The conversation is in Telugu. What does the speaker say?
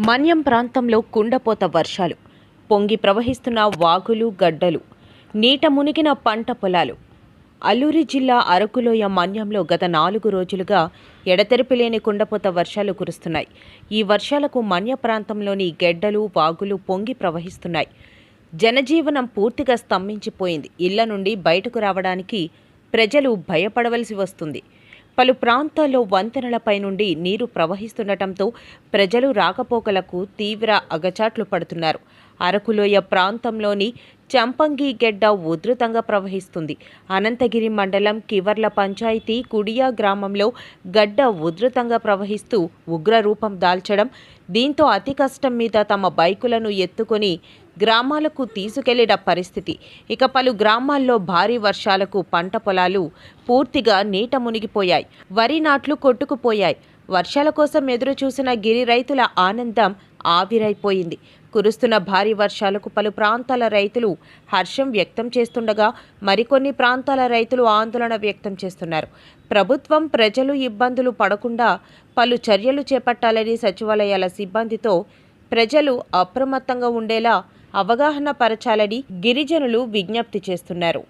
మన్యం ప్రాంతంలో కుండపోత వర్షాలు, పొంగి ప్రవహిస్తున్న వాగులు గడ్డలు, నీట మునిగిన పంట పొలాలు. అల్లూరి జిల్లా అరకులోయ మన్యంలో గత 4 రోజులుగా ఎడతెరిపిలేని కుండపోత వర్షాలు కురుస్తున్నాయి. ఈ వర్షాలకు మన్య ప్రాంతంలోని గెడ్డలు వాగులు పొంగి ప్రవహిస్తున్నాయి. జనజీవనం పూర్తిగా స్తంభించిపోయింది. ఇళ్ల నుండి బయటకు రావడానికి ప్రజలు భయపడవలసి వస్తుంది. పలు ప్రాంతాల్లో వంతెనలపై నుండి నీరు ప్రవహిస్తుండటంతో ప్రజలు రాకపోకలకు తీవ్ర అగచాట్లు పడుతున్నారు. అరకులోయ ప్రాంతంలోని చంపంగి గెడ్డ ఉధృతంగా ప్రవహిస్తుంది. అనంతగిరి మండలం కివర్ల పంచాయతీ కుడియా గ్రామంలో గడ్డ ఉధృతంగా ప్రవహిస్తూ ఉగ్రరూపం దాల్చడం, దీంతో అతి కష్టం మీద తమ బైకులను ఎత్తుకొని గ్రామాలకు తీసుకెళ్లిన పరిస్థితి. ఇక పలు గ్రామాల్లో భారీ వర్షాలకు పంట పొలాలు పూర్తిగా నీట మునిగిపోయాయి. వరి నాట్లు కొట్టుకుపోయాయి. వర్షాల కోసం ఎదురు చూసిన గిరి రైతుల ఆనందం ఆవిరైపోయింది. కురుస్తున్న భారీ వర్షాలకు పలు ప్రాంతాల రైతులు హర్షం వ్యక్తం చేస్తుండగా మరికొన్ని ప్రాంతాల రైతులు ఆందోళన వ్యక్తం చేస్తున్నారు. ప్రభుత్వం ప్రజలు ఇబ్బందులు పడకుండా పలు చర్యలు చేపట్టాలని సచివాలయాల సిబ్బందితో ప్రజలు అప్రమత్తంగా ఉండేలా అవగాహన పరచాలని గిరిజనులు విజ్ఞప్తి చేస్తున్నారు.